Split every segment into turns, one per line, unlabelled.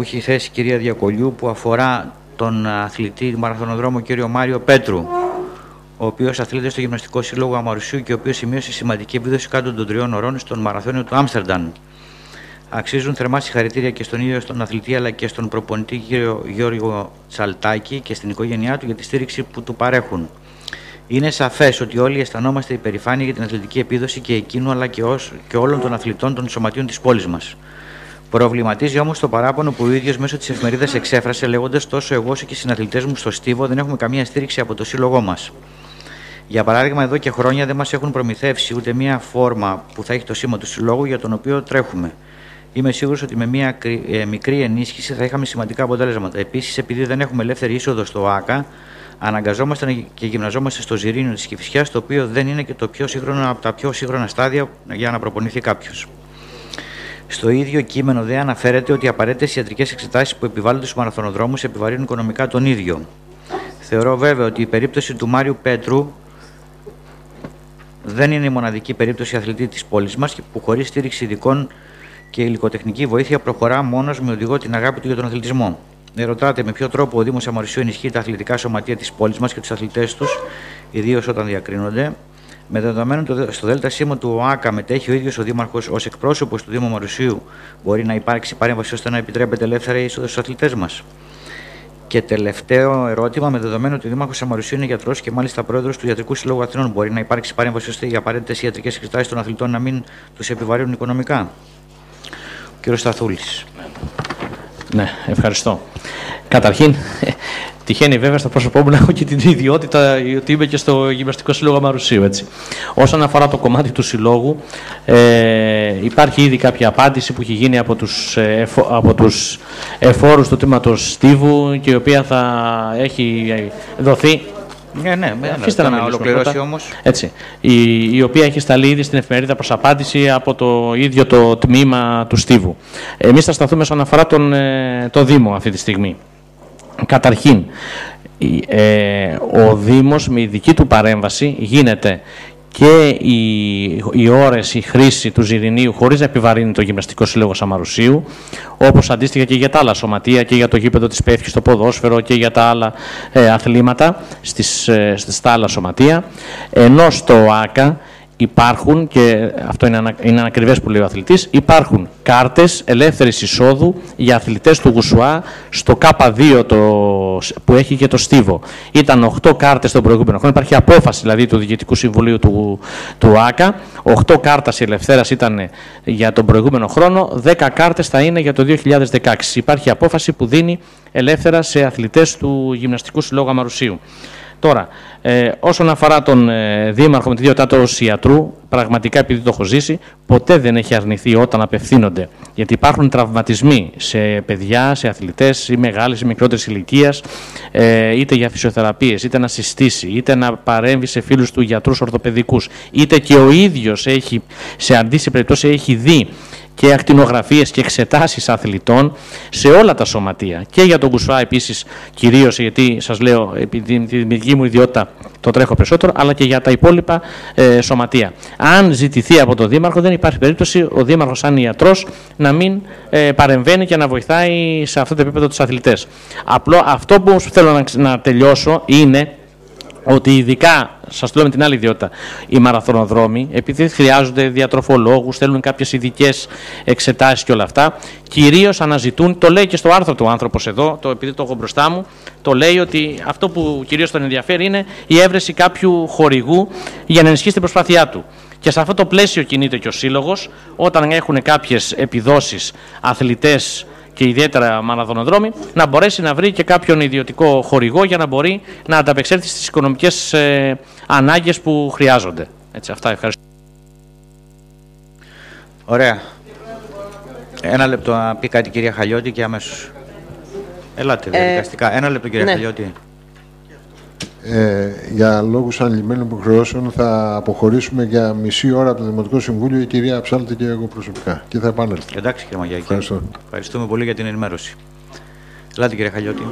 που έχει θέσει η κυρία Διακολιού, που αφορά τον αθλητή μαραθωνοδρόμο κύριο Μάριο Πέτρου, ο οποίος αθλείται στο Γυμναστικό Σύλλογο Αμαρουσίου και ο οποίος σημείωσε σημαντική επίδοση κάτω των 3 ωρών στον μαραθώνιο του Άμστερνταμ. Αξίζουν θερμά συγχαρητήρια και στον ίδιο στον αθλητή αλλά και στον προπονητή κύριο Γιώργο Τσαλτάκη και στην οικογένειά του για τη στήριξη που του παρέχουν. Είναι σαφές ότι όλοι αισθανόμαστε υπερηφάνεια για την αθλητική επίδοση και εκείνου αλλά και όλων των αθλητών των σωματείων της πόλης μας. Προβληματίζει όμως το παράπονο που ο ίδιος μέσω της εφημερίδας εξέφρασε, λέγοντας: τόσο εγώ όσο και οι συναθλητές μου στο Στίβο δεν έχουμε καμία στήριξη από το σύλλογό μας. Για παράδειγμα, εδώ και χρόνια δεν μας έχουν προμηθεύσει ούτε μία φόρμα που θα έχει το σήμα του συλλόγου για τον οποίο τρέχουμε. Είμαι σίγουρος ότι με μία μικρή ενίσχυση θα είχαμε σημαντικά αποτέλεσματα. Επίσης, επειδή δεν έχουμε ελεύθερη είσοδο στο ΆΚΑ, αναγκαζόμαστε και γυμναζόμαστε στο Ζιρήνιο της Κηφισιάς, το οποίο δεν είναι και το πιο σύγχρονο από τα πιο σύγχρονα στάδια για να προπονηθεί κάποιος. Στο ίδιο κείμενο δεν αναφέρεται ότι οι απαραίτητες ιατρικές εξετάσεις που επιβάλλονται στους μαραθωνοδρόμους επιβαρύνουν οικονομικά τον ίδιο. Θεωρώ βέβαια ότι η περίπτωση του Μάριου Πέτρου δεν είναι η μοναδική περίπτωση αθλητή της πόλης μας που χωρίς στήριξη ειδικών και υλικοτεχνική βοήθεια προχωρά μόνος με οδηγό την αγάπη του για τον αθλητισμό. Ερωτάτε με ποιο τρόπο ο Δήμος Αμαρουσίου ενισχύει τα αθλητικά σωματεία της πόλης μας και τους αθλητές τους, ιδίως όταν διακρίνονται. Με δεδομένο στο ΔΣ του ΟΑΚΑ μετέχει ο ίδιος ο Δήμαρχος ως εκπρόσωπος του Δήμου Αμαρουσίου, μπορεί να υπάρξει παρέμβαση ώστε να επιτρέπεται ελεύθερα η είσοδος στους αθλητές μας. Και τελευταίο ερώτημα, με δεδομένο ότι ο Δήμαρχος Αμαρουσίου είναι γιατρός και μάλιστα πρόεδρος του Ιατρικού Συλλόγου Αθηνών, μπορεί να υπάρξει παρέμβαση ώστε οι απαραίτητες ιατρικές εξετάσεις των αθλητών να μην τους επιβαρύνουν οικονομικά? Ο κ. Σταθούλης.
Ναι, ευχαριστώ. Καταρχήν, τυχαίνει βέβαια στο πρόσωπό μου να έχω και την ιδιότητα ότι είμαι και στο Γυμναστικό Σύλλογο Αμαρουσίου. Έτσι. Όσον αφορά το κομμάτι του συλλόγου, υπάρχει ήδη κάποια απάντηση που έχει γίνει από τους εφόρους του τμήματος Στίβου και η οποία θα έχει δοθεί.
Ναι, αφήστε να ολοκληρώσει όμως.
Έτσι, η οποία έχει σταλεί ήδη στην εφημερίδα προς απάντηση από το ίδιο το τμήμα του Στίβου. Εμείς θα σταθούμε όσον αφορά το Δήμο αυτή τη στιγμή. Καταρχήν, ο Δήμος με ειδική του παρέμβαση γίνεται και οι ώρες, η χρήση του Ζιρηνίου χωρίς να επιβαρύνει το Γυμναστικό Σύλλογο Αμαρουσίου, όπως αντίστοιχα και για τα άλλα σωματεία και για το γήπεδο της Πέφκης, στο ποδόσφαιρο και για τα άλλα αθλήματα στα άλλα σωματεία, ενώ στο ΆΚΑ υπάρχουν, και αυτό είναι ανακριβές που λέει ο αθλητής, υπάρχουν κάρτες ελεύθερης εισόδου για αθλητές του Γουσουά στο K2 που έχει και το Στίβο. Ήταν 8 κάρτες τον προηγούμενο χρόνο, υπάρχει απόφαση δηλαδή του Διοικητικού Συμβουλίου του ΆΚΑ, 8 κάρτες ελευθέρας ήταν για τον προηγούμενο χρόνο, 10 κάρτες θα είναι για το 2016. Υπάρχει απόφαση που δίνει ελεύθερα σε αθλητές του Γυμναστικού Συλλόγου Αμαρουσίου. Τώρα, όσον αφορά τον Δήμαρχο με τη ιδιότητά του ως ιατρού, πραγματικά επειδή το έχω ζήσει, ποτέ δεν έχει αρνηθεί όταν απευθύνονται. Γιατί υπάρχουν τραυματισμοί σε παιδιά, σε αθλητές ή μεγάλης ή μικρότερης ηλικίας, είτε για φυσιοθεραπείες, είτε να συστήσει, είτε να παρέμβει σε φίλους του γιατρούς ορθοπαιδικούς, είτε και ο ίδιος σε αντίστοιχη περίπτωση έχει δει και ακτινογραφίες και εξετάσεις αθλητών σε όλα τα σωματεία. Και για τον Γουσουά επίσης, κυρίως γιατί σας λέω, επειδή τη δική μου ιδιότητα το τρέχω περισσότερο, αλλά και για τα υπόλοιπα σωματεία. Αν ζητηθεί από τον Δήμαρχο, δεν υπάρχει περίπτωση ο Δήμαρχος, σαν ιατρός, να μην παρεμβαίνει και να βοηθάει σε αυτό το επίπεδο τους αθλητές. Αυτό που θέλω να τελειώσω είναι ότι ειδικά, σας το λέω με την άλλη ιδιότητα, οι μαραθωνοδρόμοι, επειδή χρειάζονται διατροφολόγους, θέλουν κάποιες ειδικές εξετάσεις και όλα αυτά, κυρίως αναζητούν, το λέει και στο άρθρο του άνθρωπος εδώ, επειδή το έχω μπροστά μου, το λέει ότι αυτό που κυρίως τον ενδιαφέρει είναι η έβρεση κάποιου χορηγού για να ενισχύσει την προσπάθειά του. Και σε αυτό το πλαίσιο κινείται και ο Σύλλογος, όταν έχουν κάποιες επιδόσεις αθλητές και ιδιαίτερα μαραθωνοδρόμοι, να μπορέσει να βρει και κάποιον ιδιωτικό χορηγό για να μπορεί να ανταπεξέλθει στις οικονομικές ανάγκες που χρειάζονται. Έτσι, αυτά, ευχαριστώ.
Ωραία. Ένα λεπτό να πει κάτι η κυρία Χαλιώτη και αμέσως. Ελάτε, διαδικαστικά. Ένα λεπτό, κυρία Χαλιώτη.
Για λόγους ανηλυμένων υποχρεώσεων θα αποχωρήσουμε για μισή ώρα από το Δημοτικό Συμβούλιο, η κυρία Ψάλτη και εγώ προσωπικά. Και θα επανέλθω.
Εντάξει, κύριε Μαγιάκη. Ευχαριστούμε πολύ για την ενημέρωση. Ελάτε, κύριε Χαλιώτη.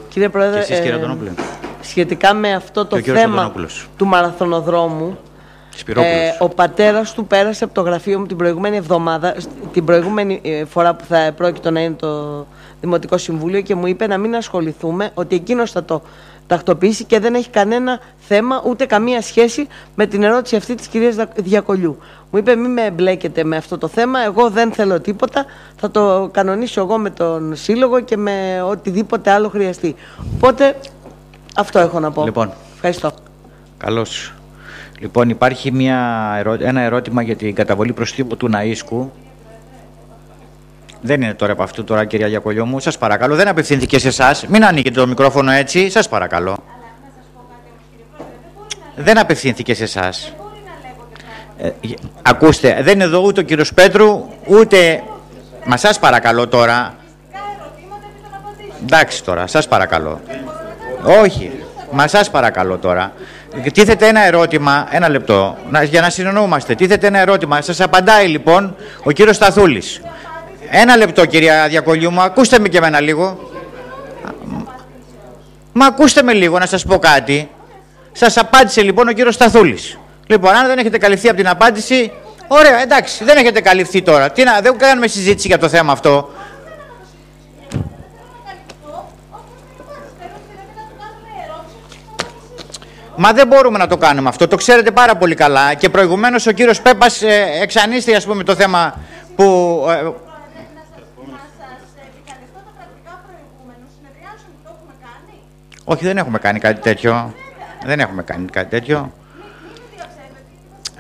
Κύριε Πρόεδρε,
και εσείς, κύριε Αντωνόπουλε.
Σχετικά με αυτό το θέμα του μαραθωνοδρόμου, ο πατέρας του πέρασε από το γραφείο μου την προηγούμενη εβδομάδα, την προηγούμενη φορά που θα πρόκειτο να είναι το Δημοτικό Συμβούλιο και μου είπε να μην ασχοληθούμε, ότι εκείνος θα το τακτοποιήσει και δεν έχει κανένα θέμα ούτε καμία σχέση με την ερώτηση αυτή της κυρίας Διακολιού. Μου είπε μην με εμπλέκετε με αυτό το θέμα, εγώ δεν θέλω τίποτα, θα το κανονίσω εγώ με τον Σύλλογο και με οτιδήποτε άλλο χρειαστεί. Οπότε αυτό έχω να πω.
Λοιπόν,
ευχαριστώ.
Καλώς. Λοιπόν, υπάρχει ένα ερώτημα για την καταβολή προστίμου του Ναΐσκου. Δεν είναι τώρα από αυτού τώρα, κυρία Διακολιού μου. Σας παρακαλώ, δεν απευθύνθηκε σε εσάς. Μην ανοίγετε το μικρόφωνο έτσι, σας παρακαλώ. Δεν απευθύνθηκε σε εσάς. Ακούστε, δεν είναι εδώ ούτε ο κύριος Πέτρου, ούτε... Μα σας παρακαλώ τώρα. Εντάξει τώρα, σας παρακαλώ. Όχι, μα σας παρακαλώ τώρα. Τίθεται ένα ερώτημα, ένα λεπτό, για να συνεννοούμαστε. Τίθεται ένα ερώτημα, σας απαντάει λοιπόν ο κύριος Σταθούλης. Ένα λεπτό, κυρία Διακολιού μου, ακούστε με και εμένα λίγο. Μα ακούστε με λίγο να σας πω κάτι. Σας απάντησε λοιπόν ο κύριος Σταθούλης. Λοιπόν, αν δεν έχετε καλυφθεί από την απάντηση, ωραία, εντάξει, δεν έχετε καλυφθεί τώρα. Δεν κάνουμε συζήτηση για το θέμα αυτό. Μα δεν μπορούμε να το κάνουμε αυτό, το ξέρετε πάρα πολύ καλά. Και προηγουμένως ο κύριος Πέπας εξανίστη, ας πούμε, το θέμα που... Όχι, δεν έχουμε κάνει κάτι τέτοιο. Δεν έχουμε κάνει κάτι τέτοιο.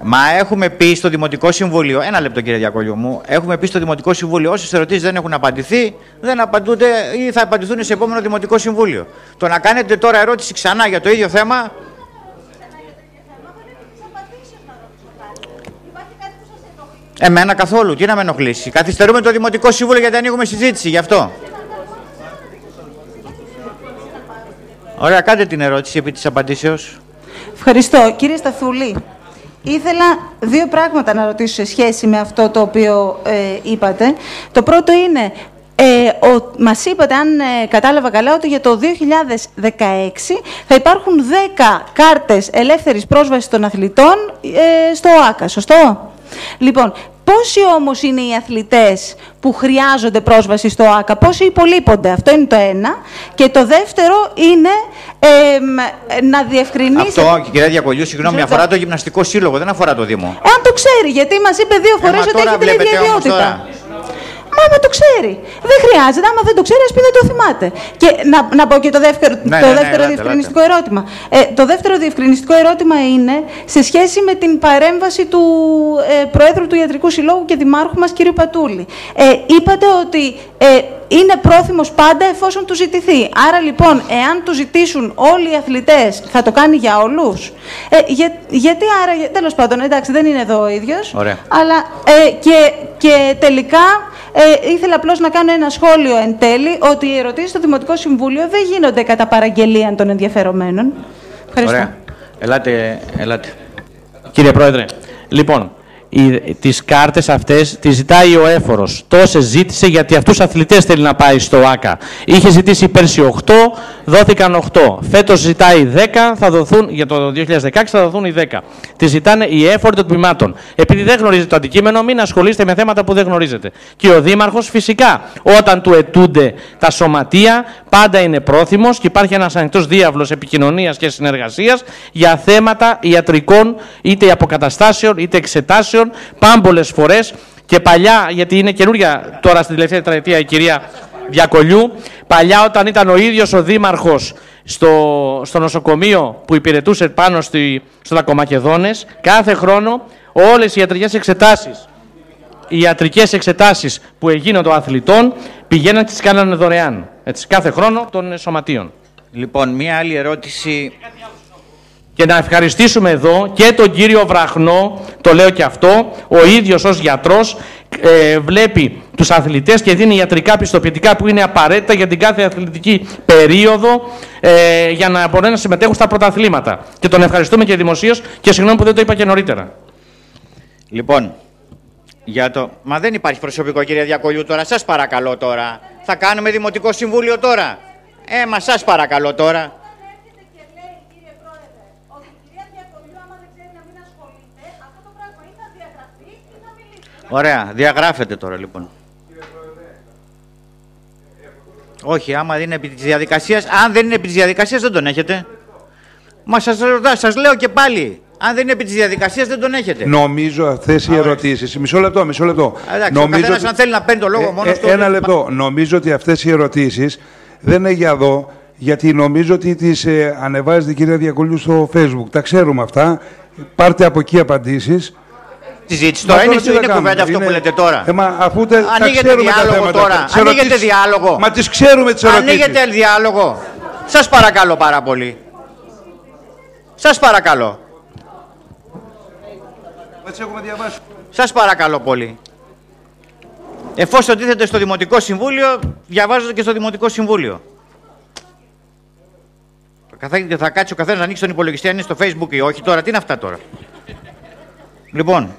Μα έχουμε πει στο Δημοτικό Συμβούλιο, ένα λεπτό κύριε Διακολιού μου, έχουμε πει στο Δημοτικό Συμβούλιο όσες ερωτήσεις δεν έχουν απαντηθεί, δεν απαντούνται ή θα απαντηθούν σε επόμενο Δημοτικό Συμβούλιο. Το να κάνετε τώρα ερώτηση ξανά για το ίδιο θέμα... Εμένα καθόλου, τι να με ενοχλήσει. Καθυστερούμε το Δημοτικό Συμβούλιο γιατί ανοίγουμε συζήτηση γι' αυτό. Ωραία, κάντε την ερώτηση επί της απαντήσεως.
Ευχαριστώ. Κύριε Σταθούλη, ήθελα δύο πράγματα να ρωτήσω σε σχέση με αυτό το οποίο είπατε. Το πρώτο είναι, μας είπατε, αν κατάλαβα καλά, ότι για το 2016 θα υπάρχουν 10 κάρτες ελεύθερης πρόσβασης των αθλητών στο ΟΑΚΑ, σωστό? Λοιπόν, πόσοι όμως είναι οι αθλητές που χρειάζονται πρόσβαση στο ΟΑΚΑ, πόσοι υπολείπονται? Αυτό είναι το ένα. Και το δεύτερο είναι να διευκρινίσει... Αυτό,
κυρία Διακολιού, συγγνώμη, αφορά το Γυμναστικό Σύλλογο, δεν αφορά το Δήμο.
Αν το ξέρει, γιατί μας είπε δύο φορές ότι έχει την ίδια ιδιότητα. Άμα το ξέρει. Δεν χρειάζεται. Άμα δεν το ξέρει, ας πει δεν το θυμάται. Και να πω και το δεύτερο, διευκρινιστικό ερώτημα. Το δεύτερο διευκρινιστικό ερώτημα είναι σε σχέση με την παρέμβαση του Προέδρου του Ιατρικού Συλλόγου και Δημάρχου μας, κ. Πατούλη. Είπατε ότι είναι πρόθυμος πάντα εφόσον του ζητηθεί. Άρα λοιπόν, εάν του ζητήσουν όλοι οι αθλητές, θα το κάνει για όλους. Γιατί άρα, τέλος πάντων, εντάξει, δεν είναι εδώ ο ίδιος.
Ωραία.
Αλλά και τελικά ήθελα απλώς να κάνω ένα σχόλιο εν τέλει, ότι οι ερωτήσεις στο Δημοτικό Συμβούλιο δεν γίνονται κατά παραγγελία των ενδιαφερομένων. Ευχαριστώ.
Ωραία. Ελάτε.
Κύριε Πρόεδρε, λοιπόν, τις κάρτες αυτές τις ζητάει ο έφορος. Τόσες ζήτησε γιατί αυτούς τους αθλητές θέλει να πάει στο ΆΚΑ. Είχε ζητήσει πέρσι 8, δόθηκαν 8. Φέτος ζητάει 10, θα δοθούν, για το 2016 θα δοθούν οι 10. Τις ζητάνε οι έφοροι των τμήματων. Επειδή δεν γνωρίζετε το αντικείμενο, μην ασχολείστε με θέματα που δεν γνωρίζετε. Και ο Δήμαρχος φυσικά, όταν του αιτούνται τα σωματεία, πάντα είναι πρόθυμος και υπάρχει ένας ανοιχτός διάβλος επικοινωνίας και συνεργασίας για θέματα ιατρικών, είτε αποκαταστάσεων, είτε εξετάσεων, πάμπολες φορές. Και παλιά, γιατί είναι καινούρια τώρα στην τελευταία τετραετία η κυρία Διακολιού, παλιά όταν ήταν ο ίδιος ο Δήμαρχος στο νοσοκομείο που υπηρετούσε πάνω στο Λακκομακεδόνες, κάθε χρόνο όλες οι ιατρικές εξετάσεις που έγιναν των αθλητών πηγαίναν και τις κάνανε δωρεάν. Έτσι, κάθε χρόνο των σωματείων.
Λοιπόν, μία άλλη ερώτηση.
Και να ευχαριστήσουμε εδώ και τον κύριο Βραχνό, το λέω και αυτό, ο ίδιος ως γιατρός βλέπει τους αθλητές και δίνει ιατρικά πιστοποιητικά που είναι απαραίτητα για την κάθε αθλητική περίοδο για να μπορούν να συμμετέχουν στα πρωταθλήματα. Και τον ευχαριστούμε και δημοσίως και συγγνώμη που δεν το είπα και νωρίτερα.
Λοιπόν, μα δεν υπάρχει προσωπικό, κύριε Διακολιού, τώρα. Σας παρακαλώ τώρα. Θα κάνουμε Δημοτικό Συμβούλιο τώρα. Μα σας παρακαλώ τώρα. Ωραία, διαγράφεται τώρα λοιπόν. Όχι, άμα δεν είναι επί της διαδικασίας, αν δεν είναι επί της διαδικασίας δεν τον έχετε. Μα σας λέω και πάλι, αν δεν είναι επί της διαδικασίας δεν τον έχετε.
Νομίζω αυτές οι ερωτήσεις. Μισό λεπτό.
Εντάξει, ο καθένας αν θέλει να παίρνει το λόγο μόνος του.
Ένα λεπτό. Νομίζω ότι αυτές οι ερωτήσεις δεν είναι για εδώ, γιατί νομίζω ότι τις ανεβάζετε, κυρία Διακολιού, στο Facebook. Τα ξέρουμε αυτά. Πάρτε από εκεί απαντήσεις.
Συζήτηση τώρα είναι κουβέντα αυτό που λέτε τώρα.
Ανοίγετε
διάλογο τώρα. Ανοίγετε διάλογο.
Μα τις ξέρουμε τις ερωτήσεις.
Ανοίγετε διάλογο. Σας παρακαλώ πάρα πολύ. Σας παρακαλώ. Σας παρακαλώ πολύ. Εφόσον τίθεται στο Δημοτικό Συμβούλιο, διαβάζετε και στο Δημοτικό Συμβούλιο. Θα κάτσει ο καθένας να ανοίξει τον υπολογιστή αν είναι στο Facebook ή όχι τώρα. Τι είναι αυτά τώρα. Λοιπόν,